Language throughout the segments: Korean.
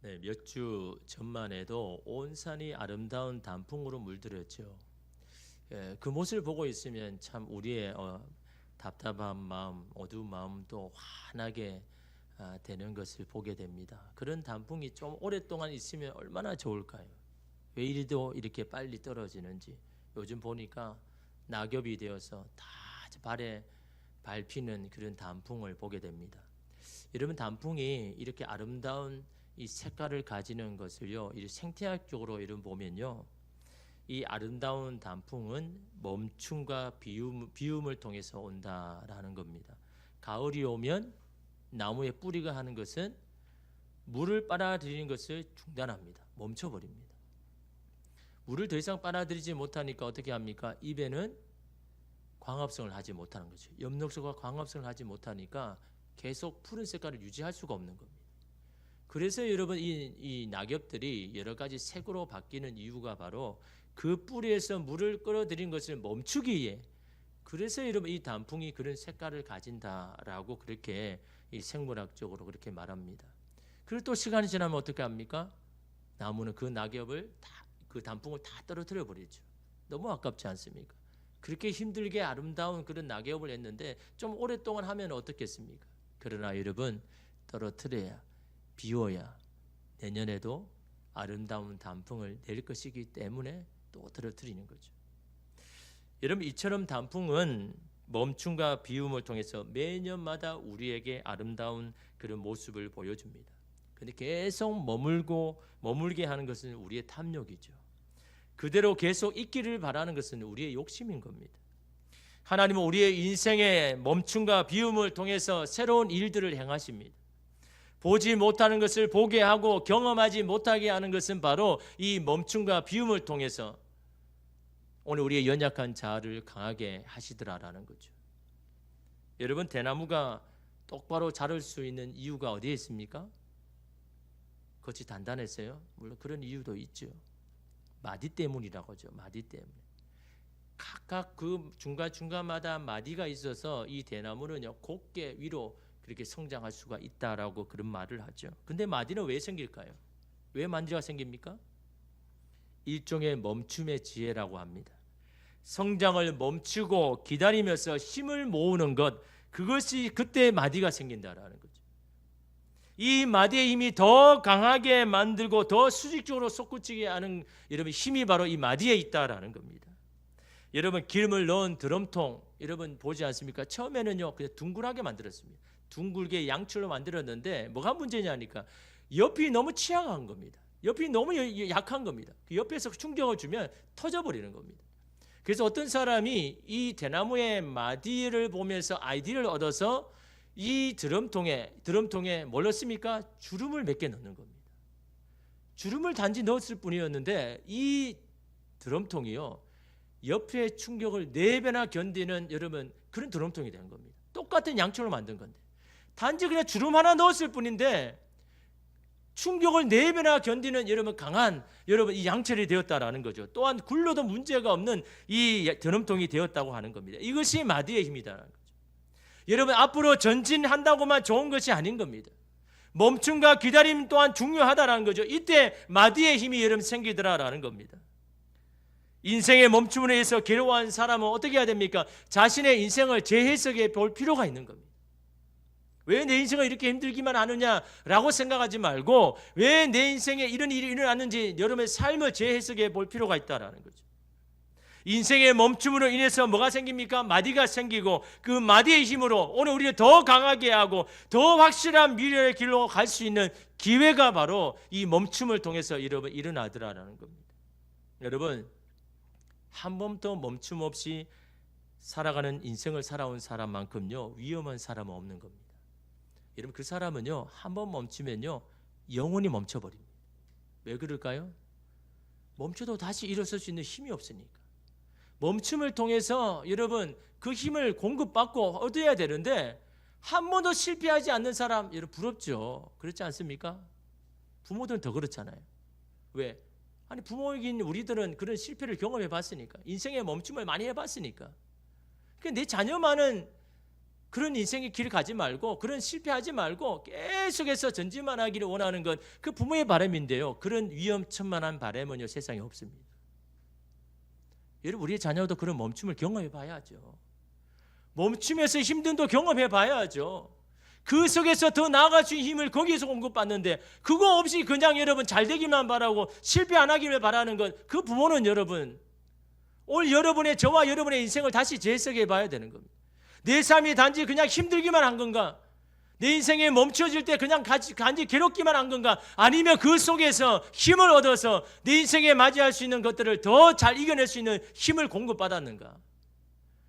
네, 몇 주 전만 해도 온 산이 아름다운 단풍으로 물들었죠. 그 모습을 보고 있으면 참 우리의 답답한 마음, 어두운 마음도 환하게 되는 것을 보게 됩니다. 그런 단풍이 좀 오랫동안 있으면 얼마나 좋을까요? 왜 이리도 이렇게 빨리 떨어지는지 요즘 보니까 낙엽이 되어서 다 발에 밟히는 그런 단풍을 보게 됩니다. 여러분, 단풍이 이렇게 아름다운 이 색깔을 가지는 것을요, 이 생태학적으로 이런 보면요, 이 아름다운 단풍은 멈춤과 비움을 통해서 온다라는 겁니다. 가을이 오면 나무의 뿌리가 하는 것은 물을 빨아들이는 것을 중단합니다. 멈춰버립니다. 물을 더 이상 빨아들이지 못하니까 어떻게 합니까? 잎에는 광합성을 하지 못하는 거죠. 엽록소가 광합성을 하지 못하니까 계속 푸른 색깔을 유지할 수가 없는 겁니다. 그래서 여러분, 이 낙엽들이 여러 가지 색으로 바뀌는 이유가 바로 그 뿌리에서 물을 끌어들인 것을 멈추기 위해, 그래서 여러분 이 단풍이 그런 색깔을 가진다라고 그렇게 이 생물학적으로 그렇게 말합니다. 그리고 또 시간이 지나면 어떻게 합니까? 나무는 그 낙엽을 그 단풍을 다 떨어뜨려 버리죠. 너무 아깝지 않습니까? 그렇게 힘들게 아름다운 그런 낙엽을 했는데 좀 오랫동안 하면 어떻겠습니까? 그러나 여러분, 떨어뜨려야, 비워야 내년에도 아름다운 단풍을 낼 것이기 때문에 또 떨어뜨리는 거죠. 여러분, 이처럼 단풍은 멈춤과 비움을 통해서 매년마다 우리에게 아름다운 그런 모습을 보여줍니다. 그런데 계속 머물게 하는 것은 우리의 탐욕이죠. 그대로 계속 있기를 바라는 것은 우리의 욕심인 겁니다. 하나님은 우리의 인생의 멈춤과 비움을 통해서 새로운 일들을 행하십니다. 보지 못하는 것을 보게 하고 경험하지 못하게 하는 것은 바로 이 멈춤과 비움을 통해서 오늘 우리의 연약한 자아를 강하게 하시더라라는 거죠. 여러분, 대나무가 똑바로 자랄 수 있는 이유가 어디에 있습니까? 겉이 단단했어요? 물론 그런 이유도 있죠. 마디 때문이라고 하죠. 마디 때문에. 각각 그 중간중간마다 마디가 있어서 이 대나무는요, 곱게 위로 그렇게 성장할 수가 있다라고 그런 말을 하죠. 근데 마디는 왜 생길까요? 왜 마디가 생깁니까? 일종의 멈춤의 지혜라고 합니다. 성장을 멈추고 기다리면서 힘을 모으는 것, 그것이 그때 마디가 생긴다라는 거죠. 이 마디의 힘이 더 강하게 만들고 더 수직적으로 솟구치게 하는 여러분 힘이 바로 이 마디에 있다라는 겁니다. 여러분, 기름을 넣은 드럼통 여러분 보지 않습니까? 처음에는요 그냥 둥글하게 만들었습니다. 둥글게 양철로 만들었는데 뭐가 문제냐니까 옆이 너무 취약한 겁니다. 옆이 너무 약한 겁니다. 그 옆에서 충격을 주면 터져버리는 겁니다. 그래서 어떤 사람이 이 대나무의 마디를 보면서 아이디어를 얻어서 이 드럼통에 뭘 넣습니까? 주름을 몇 개 넣는 겁니다. 주름을 단지 넣었을 뿐이었는데 이 드럼통이요, 옆의 충격을 4배나 견디는 여러분 그런 드럼통이 된 겁니다. 똑같은 양철로 만든 건데 단지 그냥 주름 하나 넣었을 뿐인데 충격을 4배나 견디는 여러분 강한 여러분 이 양철이 되었다라는 거죠. 또한 굴러도 문제가 없는 이 드럼통이 되었다고 하는 겁니다. 이것이 마디의 힘이다라는 거죠. 여러분, 앞으로 전진한다고만 좋은 것이 아닌 겁니다. 멈춤과 기다림 또한 중요하다라는 거죠. 이때 마디의 힘이 여러분 생기더라라는 겁니다. 인생의 멈춤으로 해서 괴로워한 사람은 어떻게 해야 됩니까? 자신의 인생을 재해석해 볼 필요가 있는 겁니다. 왜 내 인생을 이렇게 힘들기만 하느냐라고 생각하지 말고 왜 내 인생에 이런 일이 일어났는지 여러분의 삶을 재해석해 볼 필요가 있다라는 거죠. 인생의 멈춤으로 인해서 뭐가 생깁니까? 마디가 생기고 그 마디의 힘으로 오늘 우리를 더 강하게 하고 더 확실한 미래의 길로 갈 수 있는 기회가 바로 이 멈춤을 통해서 여러분 일어나더라라는 겁니다. 여러분, 한 번도 멈춤 없이 살아가는 인생을 살아온 사람만큼요 위험한 사람은 없는 겁니다. 여러분, 그 사람은요 한 번 멈추면요 영원히 멈춰버립니다. 왜 그럴까요? 멈춰도 다시 일어설 수 있는 힘이 없으니까. 멈춤을 통해서 여러분 그 힘을 공급받고 얻어야 되는데 한 번도 실패하지 않는 사람 여러분 부럽죠. 그렇지 않습니까? 부모들은 더 그렇잖아요. 왜? 아니, 부모이긴 우리들은 그런 실패를 경험해 봤으니까, 인생의 멈춤을 많이 해봤으니까. 그러니까 내 자녀만은 그런 인생의 길 가지 말고 그런 실패하지 말고 계속해서 전진만 하기를 원하는 건 그 부모의 바람인데요. 그런 위험천만한 바람은요 세상에 없습니다. 여러분 우리의 자녀도 그런 멈춤을 경험해 봐야죠. 멈춤에서 힘듦도 경험해 봐야죠. 그 속에서 더 나아갈 수 있는 힘을 거기에서 공급받는데 그거 없이 그냥 여러분 잘 되기만 바라고 실패 안 하기를 바라는 건 그 부모는 여러분 오늘 여러분의 저와 여러분의 인생을 다시 재해석해 봐야 되는 겁니다. 내 삶이 단지 그냥 힘들기만 한 건가? 내 인생에 멈춰질 때 그냥 단지 괴롭기만 한 건가? 아니면 그 속에서 힘을 얻어서 내 인생에 맞이할 수 있는 것들을 더 잘 이겨낼 수 있는 힘을 공급받았는가?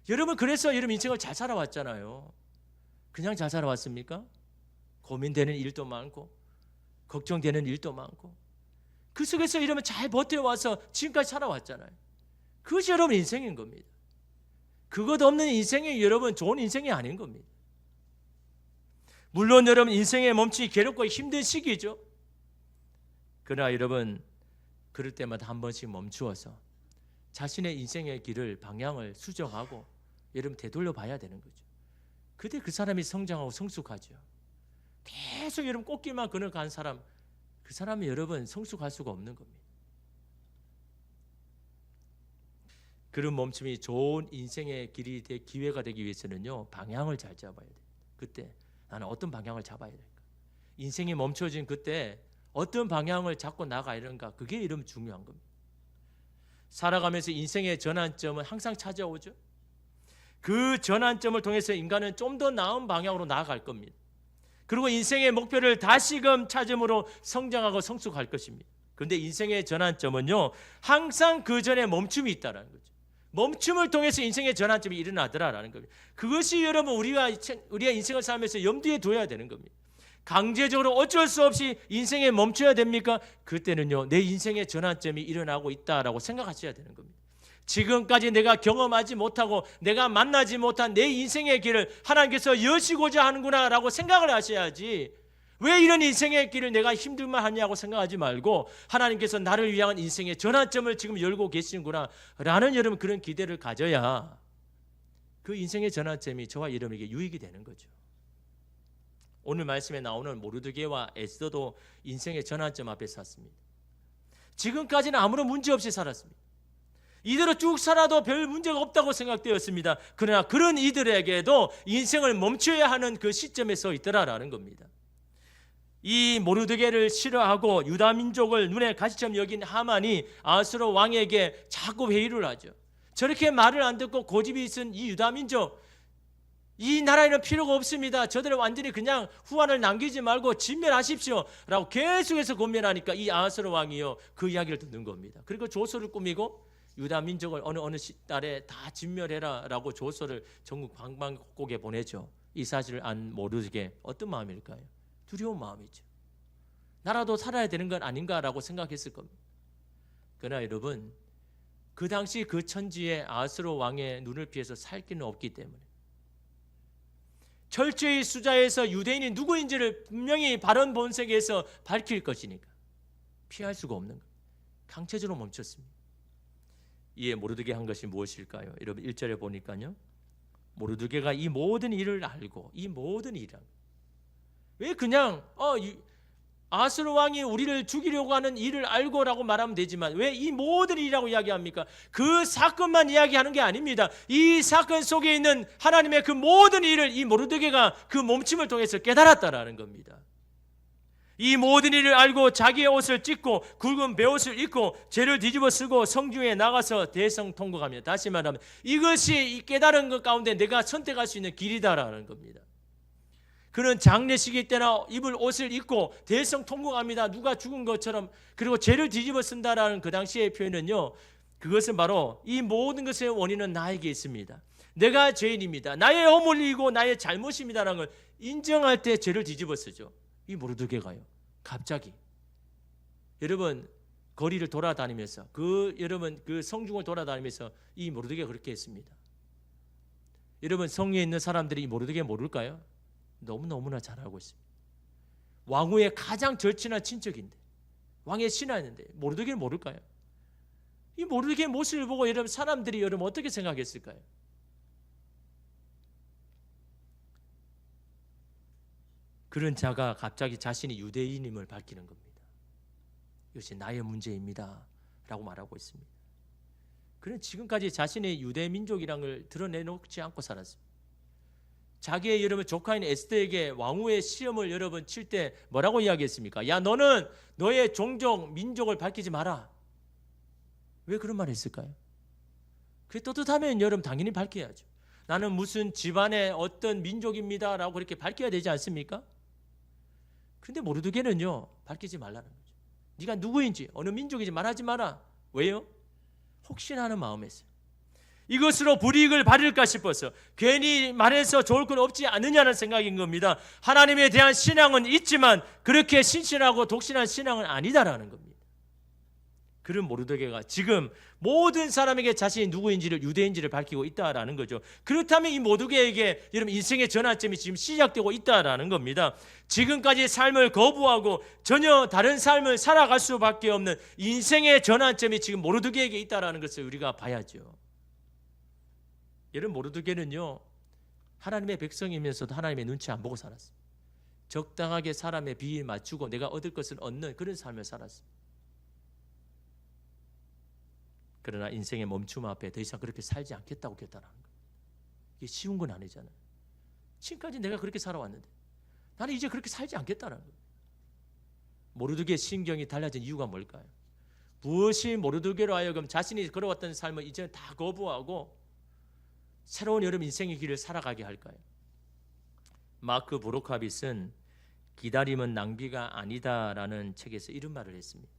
여러분 그래서 여러분 인생을 잘 살아왔잖아요. 그냥 잘 살아왔습니까? 고민되는 일도 많고 걱정되는 일도 많고 그 속에서 여러분 잘 버텨와서 지금까지 살아왔잖아요. 그것이 여러분 인생인 겁니다. 그것 없는 인생이 여러분 좋은 인생이 아닌 겁니다. 물론 여러분 인생의 멈춤이 괴롭고 힘든 시기죠. 그러나 여러분 그럴 때마다 한 번씩 멈추어서 자신의 인생의 길을 방향을 수정하고 여러분 되돌려 봐야 되는 거죠. 그때 그 사람이 성장하고 성숙하죠. 계속 여러분 꽃길만 걸어간 사람 그 사람이 여러분 성숙할 수가 없는 겁니다. 그런 멈춤이 좋은 인생의 길이 될 기회가 되기 위해서는요 방향을 잘 잡아야 돼요. 그때 나는 어떤 방향을 잡아야 될까? 인생이 멈춰진 그때 어떤 방향을 잡고 나가야 되는가? 그게 이러면 중요한 겁니다. 살아가면서 인생의 전환점은 항상 찾아오죠. 그 전환점을 통해서 인간은 좀 더 나은 방향으로 나아갈 겁니다. 그리고 인생의 목표를 다시금 찾음으로 성장하고 성숙할 것입니다. 그런데 인생의 전환점은요 항상 그 전에 멈춤이 있다는 거죠. 멈춤을 통해서 인생의 전환점이 일어나더라라는 겁니다. 그것이 여러분 우리가 인생을 살면서 염두에 둬야 되는 겁니다. 강제적으로 어쩔 수 없이 인생에 멈춰야 됩니까? 그때는요 내 인생의 전환점이 일어나고 있다라고 생각하셔야 되는 겁니다. 지금까지 내가 경험하지 못하고 내가 만나지 못한 내 인생의 길을 하나님께서 여시고자 하는구나 라고 생각을 하셔야지 왜 이런 인생의 길을 내가 힘들만 하냐고 생각하지 말고 하나님께서 나를 위한 인생의 전환점을 지금 열고 계시는구나 라는 여러분 그런 기대를 가져야 그 인생의 전환점이 저와 여러분에게 유익이 되는 거죠. 오늘 말씀에 나오는 모르드게와 에스더도 인생의 전환점 앞에 섰습니다. 지금까지는 아무런 문제 없이 살았습니다. 이대로 쭉 살아도 별 문제가 없다고 생각되었습니다. 그러나 그런 이들에게도 인생을 멈춰야 하는 그 시점에 서 있더라라는 겁니다. 이 모르드게를 싫어하고 유다 민족을 눈에 가시처럼 여긴 하만이 아하스로 왕에게 자꾸 회의를 하죠. 저렇게 말을 안 듣고 고집이 있은 이 유다 민족, 이 나라에는 필요가 없습니다. 저들을 완전히 그냥 후환을 남기지 말고 진멸하십시오 라고 계속해서 권면하니까 이 아하스로 왕이요 그 이야기를 듣는 겁니다. 그리고 조서를 꾸미고 유다 민족을 어느 달에 다 진멸해라 라고 조서를 전국 방방곡곡에 보내죠. 이 사실을 안 모르게 어떤 마음일까요? 두려운 마음이죠. 나라도 살아야 되는 건 아닌가라고 생각했을 겁니다. 그러나 여러분 그 당시 그 천지의 아하스로 왕의 눈을 피해서 살 길은 없기 때문에 철저히 수자에서 유대인이 누구인지를 분명히 발언 본색에서 밝힐 것이니까 피할 수가 없는 거예요. 강체적으로 멈췄습니다. 이에 모르드게 한 것이 무엇일까요? 여러분 1절에 보니까요. 모르드게가 이 모든 일을 알고 이 모든 일을 왜 그냥 아하스로 왕이 우리를 죽이려고 하는 일을 알고라고 말하면 되지만 왜 이 모든 일이라고 이야기합니까? 그 사건만 이야기하는 게 아닙니다. 이 사건 속에 있는 하나님의 그 모든 일을 이 모르드게가 그 몸침을 통해서 깨달았다라는 겁니다. 이 모든 일을 알고 자기의 옷을 찢고 굵은 베옷을 입고 죄를 뒤집어 쓰고 성중에 나가서 대성통곡합니다. 다시 말하면 이것이 이 깨달은 것 가운데 내가 선택할 수 있는 길이다라는 겁니다. 그는 장례식일 때나 입을 옷을 입고 대성통곡합니다. 누가 죽은 것처럼. 그리고 죄를 뒤집어 쓴다라는 그 당시의 표현은요, 그것은 바로 이 모든 것의 원인은 나에게 있습니다. 내가 죄인입니다. 나의 허물이고 나의 잘못입니다라는 걸 인정할 때 죄를 뒤집어 쓰죠. 이 모르드게가요. 갑자기 여러분 거리를 돌아다니면서 여러분 그 성중을 돌아다니면서 이 모르드게가 그렇게 했습니다. 여러분 성리에 있는 사람들이 이 모르드게 모를까요? 너무나 잘 알고 있습니다. 왕후의 가장 절친한 친척인데 왕의 신하였는데 모르드게는 모를까요? 이 모르드게의 모습을 보고 여러분 사람들이 여러분 어떻게 생각했을까요? 그런 자가 갑자기 자신이 유대인임을 밝히는 겁니다. 이것이 나의 문제입니다 라고 말하고 있습니다. 그는 지금까지 자신의 유대 민족이라는 걸 드러내놓지 않고 살았습니다. 자기의 여러분 조카인 에스더에게 왕후의 시험을 여러분 칠 때 뭐라고 이야기했습니까? 야, 너는 너의 종족 민족을 밝히지 마라. 왜 그런 말을 했을까요? 그게 떳떳하면 여러분 당연히 밝혀야죠. 나는 무슨 집안의 어떤 민족입니다 라고 그렇게 밝혀야 되지 않습니까? 그런데 모르드게는요, 밝히지 말라는 거죠. 네가 누구인지 어느 민족인지 말하지 마라. 왜요? 혹시나 하는 마음에서 이것으로 불이익을 받을까 싶어서 괜히 말해서 좋을 건 없지 않느냐는 생각인 겁니다. 하나님에 대한 신앙은 있지만 그렇게 신실하고 독실한 신앙은 아니다라는 겁니다. 그런 모르드게가 지금 모든 사람에게 자신이 누구인지를, 유대인지를 밝히고 있다라는 거죠. 그렇다면 이 모르드게에게 여러분 인생의 전환점이 지금 시작되고 있다라는 겁니다. 지금까지 삶을 거부하고 전혀 다른 삶을 살아갈 수밖에 없는 인생의 전환점이 지금 모르드게에게 있다라는 것을 우리가 봐야죠. 여러분, 모르드게는요, 하나님의 백성이면서도 하나님의 눈치 안 보고 살았습니다. 적당하게 사람의 비위에 맞추고 내가 얻을 것을 얻는 그런 삶을 살았습니다. 그러나 인생의 멈춤 앞에 더 이상 그렇게 살지 않겠다고 결단하는 거예요. 이게 쉬운 건 아니잖아요. 지금까지 내가 그렇게 살아왔는데 나는 이제 그렇게 살지 않겠다는 거예요. 모르드게의 신경이 달라진 이유가 뭘까요? 무엇이 모르드게로 하여금 자신이 걸어왔던 삶을 이제 다 거부하고 새로운 여러분 인생의 길을 살아가게 할까요? 마크 브로캅이 쓴 기다림은 낭비가 아니다라는 책에서 이런 말을 했습니다.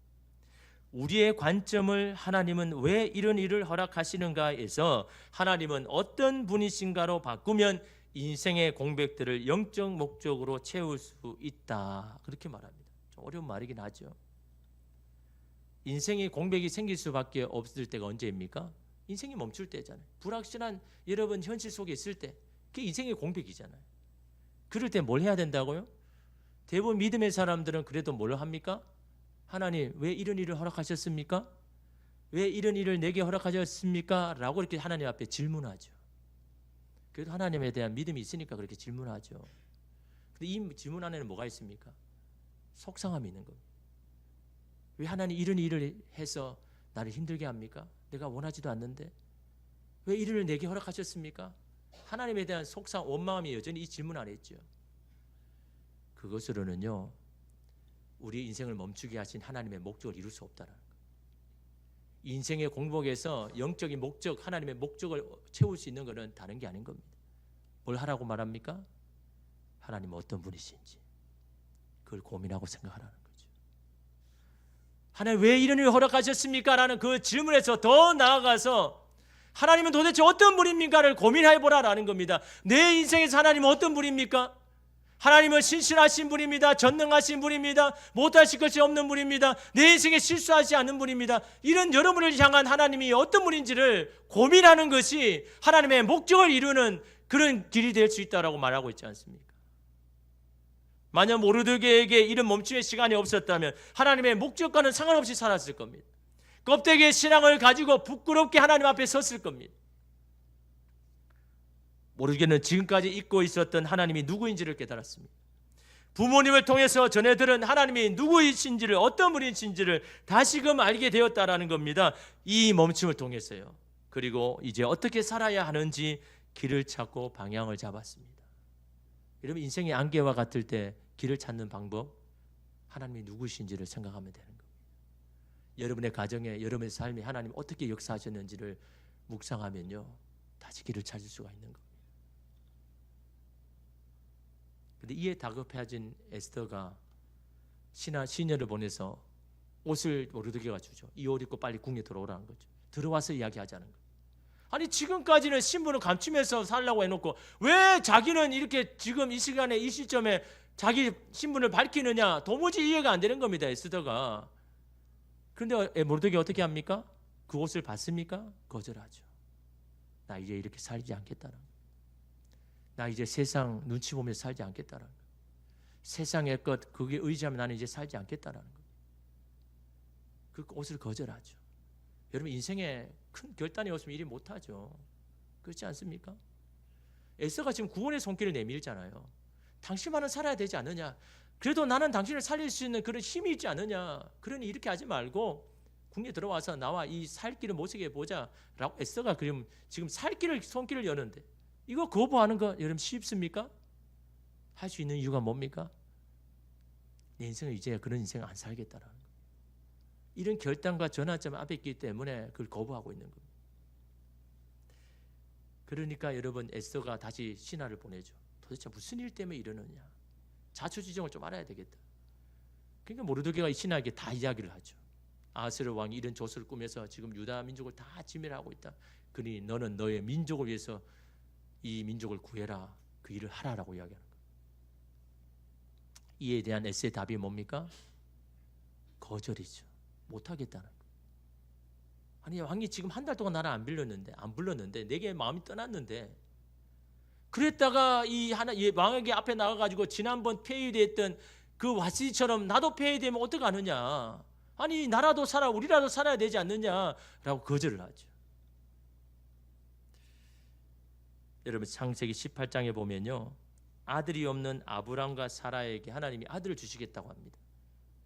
우리의 관점을 하나님은 왜 이런 일을 허락하시는가에서 하나님은 어떤 분이신가로 바꾸면 인생의 공백들을 영적 목적으로 채울 수 있다. 그렇게 말합니다. 좀 어려운 말이긴 하죠. 인생의 공백이 생길 수밖에 없을 때가 언제입니까? 인생이 멈출 때잖아요. 불확실한 여러분 현실 속에 있을 때 그게 인생의 공백이잖아요. 그럴 때 뭘 해야 된다고요? 대부분 믿음의 사람들은 그래도 뭘 합니까? 하나님, 왜 이런 일을 허락하셨습니까? 왜 이런 일을 내게 허락하셨습니까? 라고 이렇게 하나님 앞에 질문하죠. 그래도 하나님에 대한 믿음이 있으니까 그렇게 질문하죠. 근데 이 질문 안에는 뭐가 있습니까? 속상함이 있는 겁니다. 왜 하나님 이런 일을 해서 나를 힘들게 합니까? 내가 원하지도 않는데 왜 이 일을 내게 허락하셨습니까? 하나님에 대한 속상, 원망함이 여전히 이 질문 안에 있죠. 그것으로는요, 우리 인생을 멈추게 하신 하나님의 목적을 이룰 수 없다는 거예요. 인생의 공복에서 영적인 목적, 하나님의 목적을 채울 수 있는 것은 다른 게 아닌 겁니다. 뭘 하라고 말합니까? 하나님은 어떤 분이신지 그걸 고민하고 생각하라는 거죠. 하나님 왜 이런 일을 허락하셨습니까? 라는 그 질문에서 더 나아가서 하나님은 도대체 어떤 분입니까를 고민해보라라는 겁니다. 내 인생에서 하나님은 어떤 분입니까? 하나님은 신실하신 분입니다. 전능하신 분입니다. 못하실 것이 없는 분입니다. 내 인생에 실수하지 않는 분입니다. 이런 여러분을 향한 하나님이 어떤 분인지를 고민하는 것이 하나님의 목적을 이루는 그런 길이 될 수 있다고 말하고 있지 않습니까? 만약 모르드게에게 이런 멈춤의 시간이 없었다면 하나님의 목적과는 상관없이 살았을 겁니다. 껍데기의 신앙을 가지고 부끄럽게 하나님 앞에 섰을 겁니다. 모르드게는 지금까지 잊고 있었던 하나님이 누구인지를 깨달았습니다. 부모님을 통해서 전해 들은 하나님이 누구이신지를, 어떤 분이신지를 다시금 알게 되었다라는 겁니다. 이 멈춤을 통해서요. 그리고 이제 어떻게 살아야 하는지 길을 찾고 방향을 잡았습니다. 여러분, 인생의 안개와 같을 때 길을 찾는 방법, 하나님이 누구이신지를 생각하면 되는 겁니다. 여러분의 가정에, 여러분의 삶에 하나님이 어떻게 역사하셨는지를 묵상하면요, 다시 길을 찾을 수가 있는 겁니다. 근데 이에 다급해진 에스더가 시녀를 보내서 옷을 모르드게가 주죠. 이 옷 입고 빨리 궁에 들어오라는 거죠. 들어와서 이야기하자는 거예요. 아니, 지금까지는 신분을 감추면서 살라고 해놓고 왜 자기는 이렇게 지금 이 시간에 이 시점에 자기 신분을 밝히느냐, 도무지 이해가 안 되는 겁니다, 에스더가. 그런데 모르드게 어떻게 합니까? 그 옷을 받습니까? 거절하죠. 나 이제 이렇게 살지 않겠다는 거예요. 나 이제 세상 눈치 보면서 살지 않겠다는 거예요. 세상의 것, 그게 의지하면 나는 이제 살지 않겠다는 거예요. 그 옷을 거절하죠. 여러분, 인생에 큰 결단이 없으면 일이 못하죠. 그렇지 않습니까? 에스더가 지금 구원의 손길을 내밀잖아요. 당신만은 살아야 되지 않느냐? 그래도 나는 당신을 살릴 수 있는 그런 힘이 있지 않느냐? 그러니 이렇게 하지 말고 궁에 들어와서 나와 이 살 길을 모색해 보자 라고 에스더가 그럼 지금 살 길을 손길을 여는데 이거 거부하는 거 여러분 쉽습니까? 할 수 있는 이유가 뭡니까? 내 인생은 이제 그런 인생 안 살겠다라는 거예요. 이런 결단과 전환점 앞에 있기 때문에 그걸 거부하고 있는 겁니다. 그러니까 여러분 에스더가 다시 신하를 보내죠. 도대체 무슨 일 때문에 이러느냐? 자초지종을 좀 알아야 되겠다. 그러니까 모르드게가 이 신하에게 다 이야기를 하죠. 아하스웨로 왕이 이런 조서를 꾸며서 지금 유다 민족을 다 지멸하고 있다. 그러니 너는 너의 민족을 위해서 이 민족을 구해라. 그 일을 하라라고 이야기하는 거예요. 이에 대한 에스의 답이 뭡니까? 거절이죠. 못하겠다는 거예요. 아니 왕이 지금 한 달 동안 나를 안 불렀는데 내게 마음이 떠났는데 그랬다가 이 왕에게 앞에 나가가지고 지난번 폐위됐던 그 와시처럼 나도 폐위되면 어떡하느냐? 아니 나라도 살아 우리라도 살아야 되지 않느냐라고 거절을 하죠. 여러분 창세기 18장에 보면요, 아들이 없는 아브람과 사라에게 하나님이 아들을 주시겠다고 합니다.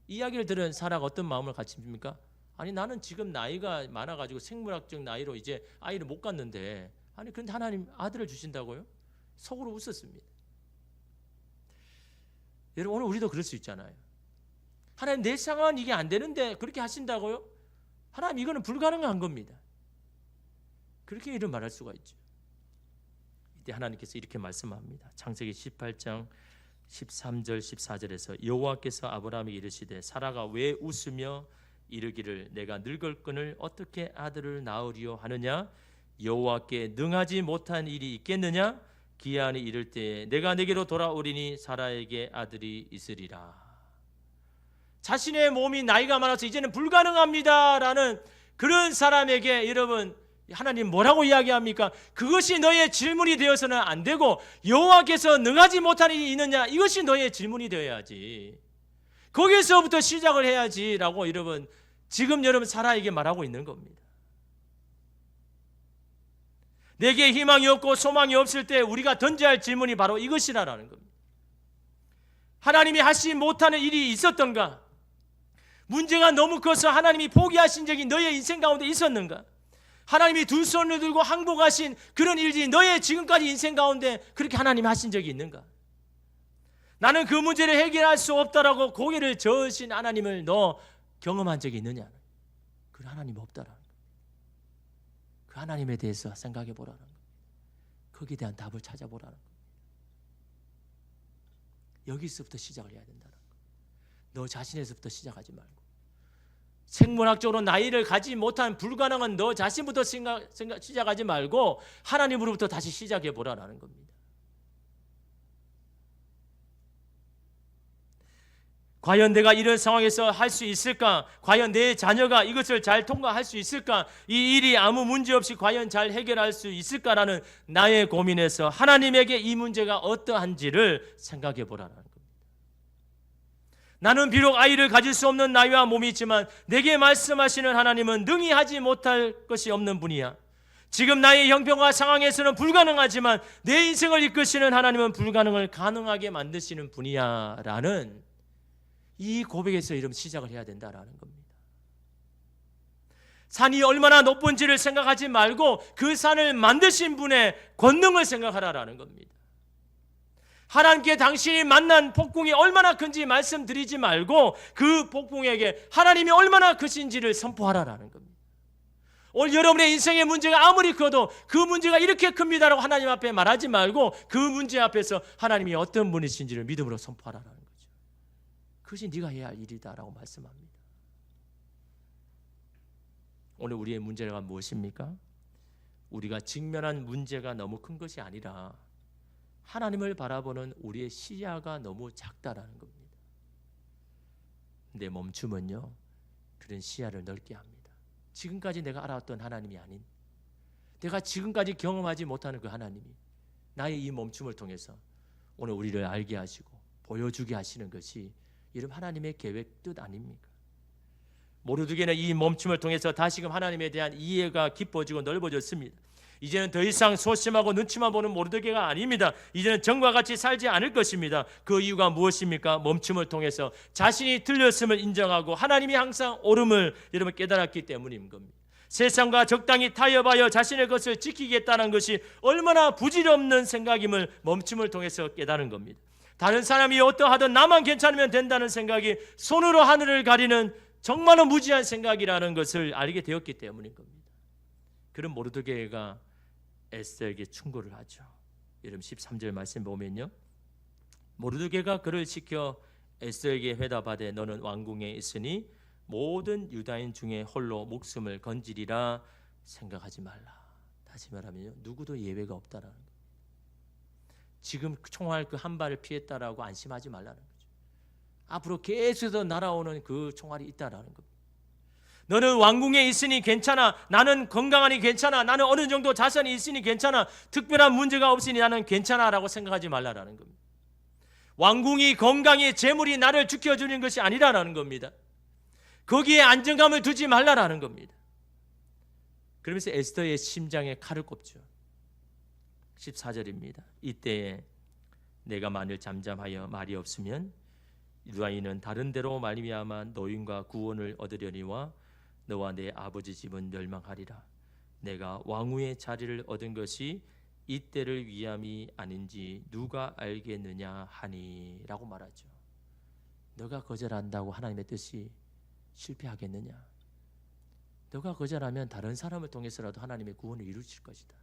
이 이야기를 들은 사라가 어떤 마음을 가집니까? 아니 나는 지금 나이가 많아가지고 생물학적 나이로 이제 아이를 못 갖는데 아니 그런데 하나님 아들을 주신다고요? 속으로 웃었습니다. 여러분 오늘 우리도 그럴 수 있잖아요. 하나님 내 상황은 이게 안 되는데 그렇게 하신다고요? 하나님 이거는 불가능한 겁니다. 그렇게 이런 말할 수가 있죠. 이때 하나님께서 이렇게 말씀합니다. 창세기 18장 13절 14절에서 여호와께서 아브라함에게 이르시되 사라가 왜 웃으며 이르기를 내가 늙을거늘 어떻게 아들을 낳으리요 하느냐? 여호와께 능하지 못한 일이 있겠느냐? 기한이 이를 때에 내가 내게로 돌아오리니 사라에게 아들이 있으리라. 자신의 몸이 나이가 많아서 이제는 불가능합니다라는 그런 사람에게 여러분 하나님 뭐라고 이야기합니까? 그것이 너의 질문이 되어서는 안 되고 여호와께서 능하지 못한 일이 있느냐? 이것이 너의 질문이 되어야지. 거기서부터 시작을 해야지라고 여러분 지금 여러분 사라에게 말하고 있는 겁니다. 내게 희망이 없고 소망이 없을 때 우리가 던져야 할 질문이 바로 이것이라는 겁니다. 하나님이 하시 못하는 일이 있었던가? 문제가 너무 커서 하나님이 포기하신 적이 너의 인생 가운데 있었는가? 하나님이 두 손을 들고 항복하신 그런 일이 너의 지금까지 인생 가운데 그렇게 하나님이 하신 적이 있는가? 나는 그 문제를 해결할 수 없다라고 고개를 저으신 하나님을 너 경험한 적이 있느냐? 그 하나님 없다라는 거예요. 그 하나님에 대해서 생각해 보라는 거예요. 거기에 대한 답을 찾아보라는 거예요. 여기서부터 시작을 해야 된다는 거예요. 너 자신에서부터 시작하지 말고 생물학적으로 나이를 가지 못한 불가능한 너 자신부터 시작하지 말고 하나님으로부터 다시 시작해 보라는 겁니다. 과연 내가 이런 상황에서 할 수 있을까? 과연 내 자녀가 이것을 잘 통과할 수 있을까? 이 일이 아무 문제 없이 과연 잘 해결할 수 있을까라는 나의 고민에서 하나님에게 이 문제가 어떠한지를 생각해 보라는 겁니다. 나는 비록 아이를 가질 수 없는 나이와 몸이 있지만 내게 말씀하시는 하나님은 능히 하지 못할 것이 없는 분이야. 지금 나의 형편과 상황에서는 불가능하지만 내 인생을 이끄시는 하나님은 불가능을 가능하게 만드시는 분이야 라는 이 고백에서 이런 시작을 해야 된다라는 겁니다. 산이 얼마나 높은지를 생각하지 말고 그 산을 만드신 분의 권능을 생각하라라는 겁니다. 하나님께 당신이 만난 폭풍이 얼마나 큰지 말씀드리지 말고 그 폭풍에게 하나님이 얼마나 크신지를 선포하라라는 겁니다. 오늘 여러분의 인생의 문제가 아무리 커도 그 문제가 이렇게 큽니다라고 하나님 앞에 말하지 말고 그 문제 앞에서 하나님이 어떤 분이신지를 믿음으로 선포하라라는 거죠. 그것이 네가 해야 할 일이다라고 말씀합니다. 오늘 우리의 문제가 무엇입니까? 우리가 직면한 문제가 너무 큰 것이 아니라 하나님을 바라보는 우리의 시야가 너무 작다라는 겁니다. 내 멈춤은요, 그런 시야를 넓게 합니다. 지금까지 내가 알아왔던 하나님이 아닌, 내가 지금까지 경험하지 못하는 그 하나님이 나의 이 멈춤을 통해서 오늘 우리를 알게 하시고 보여주게 하시는 것이 여러분 하나님의 계획 뜻 아닙니까? 모르드게는 이 멈춤을 통해서 다시금 하나님에 대한 이해가 깊어지고 넓어졌습니다. 이제는 더 이상 소심하고 눈치만 보는 모르드게가 아닙니다. 이제는 전과 같이 살지 않을 것입니다. 그 이유가 무엇입니까? 멈춤을 통해서 자신이 틀렸음을 인정하고 하나님이 항상 옳음을 여러분 깨달았기 때문인 겁니다. 세상과 적당히 타협하여 자신의 것을 지키겠다는 것이 얼마나 부질없는 생각임을 멈춤을 통해서 깨달은 겁니다. 다른 사람이 어떠하든 나만 괜찮으면 된다는 생각이 손으로 하늘을 가리는 정말로 무지한 생각이라는 것을 알게 되었기 때문인 겁니다. 그런 모르드게가 에스더에게 충고를 하죠. 여러분 13절 말씀 보면요, 모르드게가 그를 시켜 에스더에게 회답하되 너는 왕궁에 있으니 모든 유다인 중에 홀로 목숨을 건지리라 생각하지 말라. 다시 말하면요, 누구도 예외가 없다라는 거예요. 지금 총알 그 한 발을 피했다라고 안심하지 말라는 거죠. 앞으로 계속해서 날아오는 그 총알이 있다라는 겁니다. 너는 왕궁에 있으니 괜찮아. 나는 건강하니 괜찮아. 나는 어느 정도 자산이 있으니 괜찮아. 특별한 문제가 없으니 나는 괜찮아라고 생각하지 말라라는 겁니다. 왕궁이, 건강이, 재물이 나를 지켜주는 것이 아니라는 겁니다. 거기에 안정감을 두지 말라라는 겁니다. 그러면서 에스더의 심장에 칼을 꼽죠. 14절입니다. 이때에 내가 만일 잠잠하여 말이 없으면 유다인은 다른 데로 말미암아 노임과 구원을 얻으려니와 너와 내 아버지 집은 멸망하리라. 내가 왕후의 자리를 얻은 것이 이때를 위함이 아닌지 누가 알겠느냐 하니 라고 말하죠. 너가 거절한다고 하나님의 뜻이 실패하겠느냐? 너가 거절하면 다른 사람을 통해서라도 하나님의 구원을 이루실 것이다.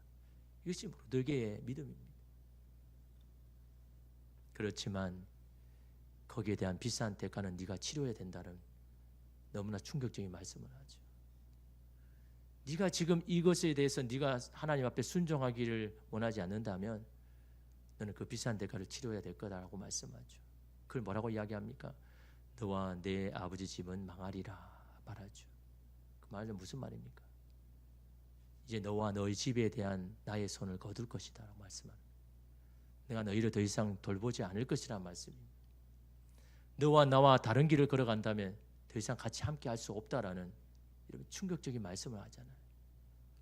이것이 모르드게의 믿음입니다. 그렇지만 거기에 대한 비싼 대가는 네가 치료해야 된다는 너무나 충격적인 말씀을 하죠. 네가 지금 이것에 대해서 네가 하나님 앞에 순종하기를 원하지 않는다면 너는 그 비싼 대가를 치료해야 될 거다라고 말씀하죠. 그걸 뭐라고 이야기합니까? 너와 내 아버지 집은 망하리라 말하죠. 그 말은 무슨 말입니까? 이제 너와 너희 집에 대한 나의 손을 거둘 것이다 라고 말씀합니다. 내가 너희를 더 이상 돌보지 않을 것이라는 말씀입니다. 너와 나와 다른 길을 걸어간다면 더 이상 같이 함께 할 수 없다라는 이런 충격적인 말씀을 하잖아요.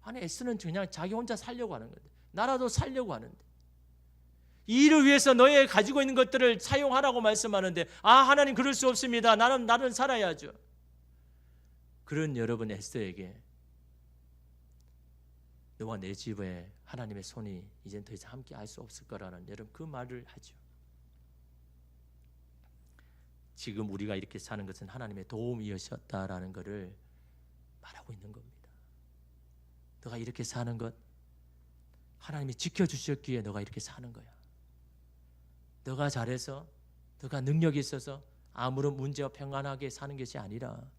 아니 에스는 그냥 자기 혼자 살려고 하는 건데, 나라도 살려고 하는데, 이 일을 위해서 너의 가지고 있는 것들을 사용하라고 말씀하는데, 하나님 그럴 수 없습니다. 나는 살아야죠. 그런 여러분 에스더에게 너와 내 집에 하나님의 손이 이젠 더 이상 함께 할 수 없을 거라는 여러분 그 말을 하죠. 지금 우리가 이렇게 사는 것은 하나님의 도움이었다라는 것을 말하고 있는 겁니다. 너가 이렇게 사는 것 하나님이 지켜주셨기에 너가 이렇게 사는 거야. 너가 잘해서, 너가 능력이 있어서 아무런 문제와 평안하게 사는 것이 아니라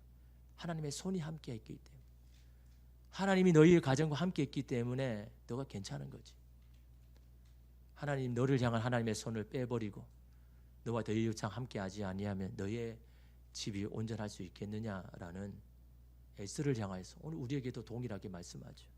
하나님의 손이 함께 했기 때문에, 하나님이 너희의 가정과 함께 했기 때문에 너가 괜찮은 거지. 하나님 너를 향한 하나님의 손을 빼버리고 너와 너희 유창 함께 하지 아니하면 너의 집이 온전할 수 있겠느냐라는 에스더를 향하여서 오늘 우리에게도 동일하게 말씀하죠.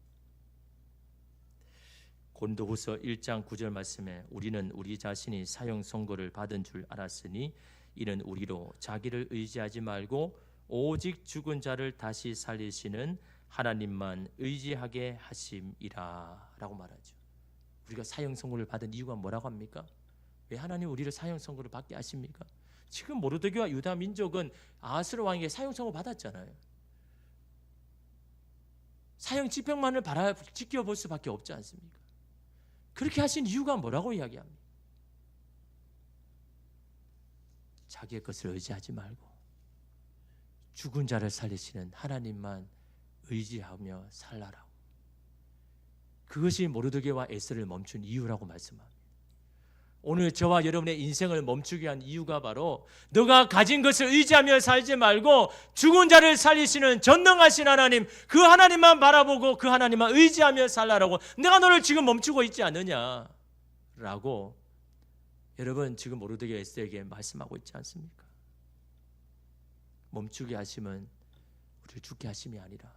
고린도후서 1장 9절 말씀에 우리는 우리 자신이 사형 선고를 받은 줄 알았으니 이는 우리로 자기를 의지하지 말고 오직 죽은 자를 다시 살리시는 하나님만 의지하게 하심이라 라고 말하죠. 우리가 사형 선고를 받은 이유가 뭐라고 합니까? 왜 하나님 우리를 사형 선고를 받게 하십니까? 지금 모르드게와 유다 민족은 아하스로 왕에게 사형 선고 받았잖아요. 사형 집행만을 지켜볼 수밖에 없지 않습니까? 그렇게 하신 이유가 뭐라고 이야기합니까? 자기의 것을 의지하지 말고 죽은 자를 살리시는 하나님만 의지하며 살라라고. 그것이 모르드게와 에스더를 멈춘 이유라고 말씀합니다. 오늘 저와 여러분의 인생을 멈추게 한 이유가 바로 너가 가진 것을 의지하며 살지 말고 죽은 자를 살리시는 전능하신 하나님, 그 하나님만 바라보고 그 하나님만 의지하며 살라라고. 내가 너를 지금 멈추고 있지 않느냐라고 여러분 지금 모르드게 에스더에게 말씀하고 있지 않습니까? 멈추게 하심은 우리를 죽게 하심이 아니라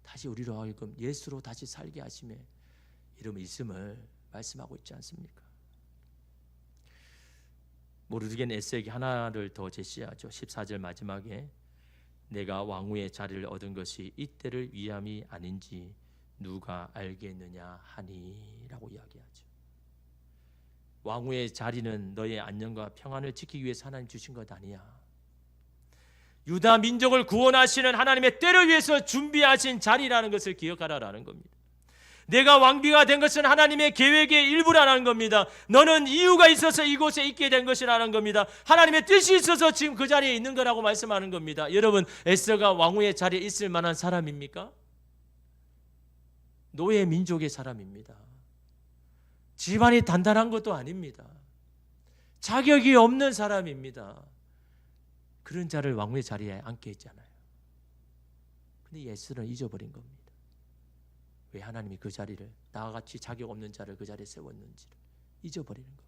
다시 우리로 하여금 예수로 다시 살게 하심에 이름이 있음을 말씀하고 있지 않습니까? 모르드게는 에스더에게 하나를 더 제시하죠. 14절 마지막에 내가 왕후의 자리를 얻은 것이 이때를 위함이 아닌지 누가 알겠느냐 하니라고 이야기하죠. 왕후의 자리는 너의 안녕과 평안을 지키기 위해서 하나님 주신 것 아니야. 유다 민족을 구원하시는 하나님의 때를 위해서 준비하신 자리라는 것을 기억하라라는 겁니다. 내가 왕비가 된 것은 하나님의 계획의 일부라는 겁니다. 너는 이유가 있어서 이곳에 있게 된 것이라는 겁니다. 하나님의 뜻이 있어서 지금 그 자리에 있는 거라고 말씀하는 겁니다. 여러분, 에스더가 왕후의 자리에 있을 만한 사람입니까? 노예 민족의 사람입니다. 집안이 단단한 것도 아닙니다. 자격이 없는 사람입니다. 그런 자를 왕후의 자리에 앉게 했잖아요. 근데 에스더는 잊어버린 겁니다. 왜 하나님이 그 자리를, 나와 같이 자격 없는 자를 그 자리에 세웠는지를 잊어버리는 겁니다.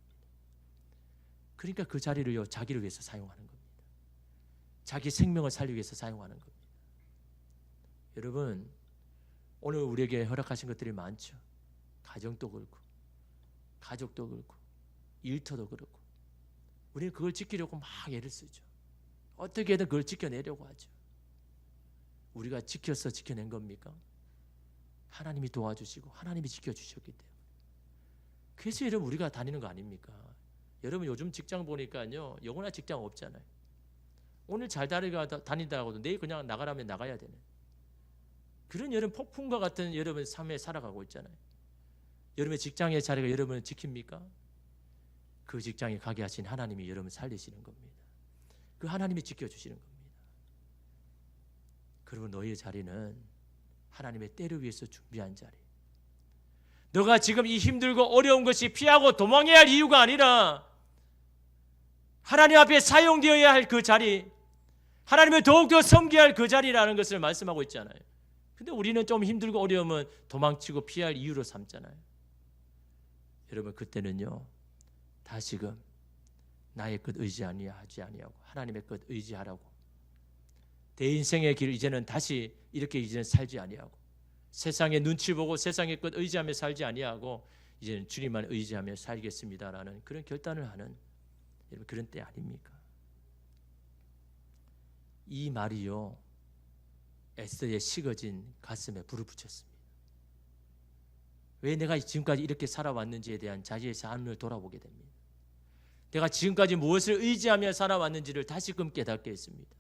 그러니까 그 자리를요, 자기를 위해서 사용하는 겁니다. 자기 생명을 살리기 위해서 사용하는 겁니다. 여러분, 오늘 우리에게 허락하신 것들이 많죠. 가정도 그렇고, 가족도 그렇고, 일터도 그렇고, 우리는 그걸 지키려고 막 애를 쓰죠. 어떻게든 그걸 지켜내려고 하죠. 우리가 지켜서 지켜낸 겁니까? 하나님이 도와주시고 하나님이 지켜주셨기 때문에. 그래서 여러분 우리가 다니는 거 아닙니까? 여러분 요즘 직장 보니까요, 영원한 직장 없잖아요. 오늘 잘 다니다 하고도 내일 그냥 나가라면 나가야 되는 그런 여러분 폭풍과 같은 여러분 삶에 살아가고 있잖아요. 여러분의 직장의 자리가 여러분을 지킵니까? 그 직장에 가게 하신 하나님이 여러분을 살리시는 겁니다. 그 하나님이 지켜주시는 겁니다. 그리고 너의 자리는 하나님의 때를 위해서 준비한 자리. 너가 지금 이 힘들고 어려운 것이 피하고 도망해야 할 이유가 아니라 하나님 앞에 사용되어야 할 그 자리, 하나님을 더욱더 섬겨야 할 그 자리라는 것을 말씀하고 있잖아요. 근데 우리는 좀 힘들고 어려우면 도망치고 피할 이유로 삼잖아요. 여러분, 그때는요, 다시금 나의 것 의지하지 아니하고 하나님의 것 의지하라고. 내 인생의 길을 이제는 다시 이렇게 이제는 살지 아니하고, 세상의 눈치 보고 세상의 것 의지하며 살지 아니하고, 이제는 주님만 의지하며 살겠습니다라는 그런 결단을 하는 여러분 그런 때 아닙니까? 이 말이요, 에스더의 식어진 가슴에 불을 붙였습니다. 왜 내가 지금까지 이렇게 살아왔는지에 대한 자기의 삶을 돌아보게 됩니다. 내가 지금까지 무엇을 의지하며 살아왔는지를 다시금 깨닫게 했습니다.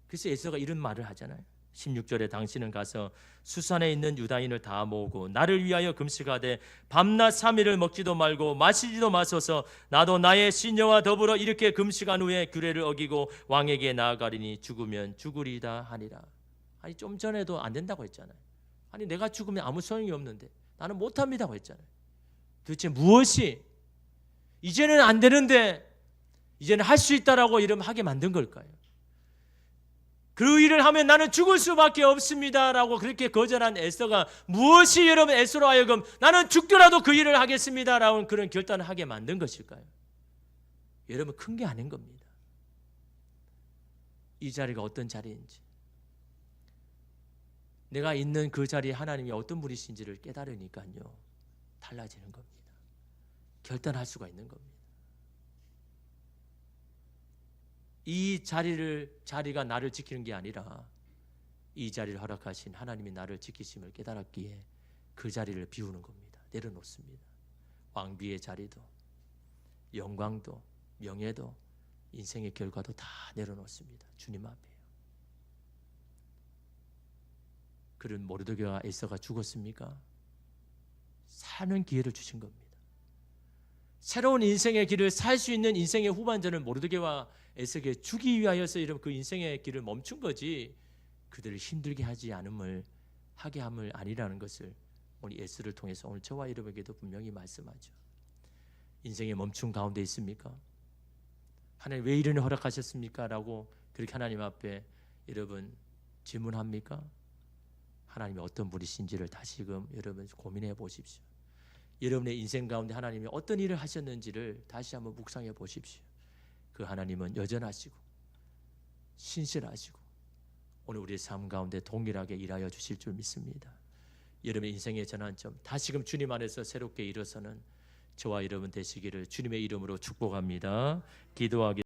그래서 에스더가 이런 말을 하잖아요. 16절에 당신은 가서 수산에 있는 유다인을 다 모으고 나를 위하여 금식하되 밤낮 3일을 먹지도 말고 마시지도 마소서. 나도 나의 신녀와 더불어 이렇게 금식한 후에 규례를 어기고 왕에게 나아가리니 죽으면 죽으리다 하니라. 아니, 좀 전에도 안 된다고 했잖아요. 아니, 내가 죽으면 아무 소용이 없는데 나는 못합니다고 했잖아요. 도대체 무엇이 이제는 안 되는데 이제는 할 수 있다라고 이름 하게 만든 걸까요? 그 일을 하면 나는 죽을 수밖에 없습니다라고 그렇게 거절한 에스더가 무엇이 여러분 에스더로 하여금 나는 죽더라도 그 일을 하겠습니다라는 그런 결단을 하게 만든 것일까요? 여러분, 큰 게 아닌 겁니다. 이 자리가 어떤 자리인지, 내가 있는 그 자리에 하나님이 어떤 분이신지를 깨달으니까요, 달라지는 겁니다. 결단할 수가 있는 겁니다. 이 자리가 나를 지키는 게 아니라 이 자리를 허락하신 하나님이 나를 지키심을 깨달았기에 그 자리를 비우는 겁니다. 내려놓습니다. 왕비의 자리도, 영광도, 명예도, 인생의 결과도 다 내려놓습니다. 주님 앞에요. 그런 모르드게와 에스더가 죽었습니까? 사는 기회를 주신 겁니다. 새로운 인생의 길을 살 수 있는 인생의 후반전을 모르드게와 에스더에게 주기 위하여서 이런 그 인생의 길을 멈춘 거지, 그들을 힘들게 하지 않음을 하게 함을 아니라는 것을 오늘 에스더를 통해서 오늘 저와 여러분에게도 분명히 말씀하죠. 인생의 멈춤 가운데 있습니까? 하나님 왜 이런 허락하셨습니까? 라고 그렇게 하나님 앞에 여러분 질문합니까? 하나님이 어떤 분이신지를 다시금 여러분 고민해 보십시오. 여러분의 인생 가운데 하나님이 어떤 일을 하셨는지를 다시 한번 묵상해 보십시오. 그 하나님은 여전하시고 신실하시고 오늘 우리의 삶 가운데 동일하게 일하여 주실 줄 믿습니다. 여러분의 인생의 전환점, 다시금 주님 안에서 새롭게 일어서는 저와 여러분 되시기를 주님의 이름으로 축복합니다. 기도하겠습니다.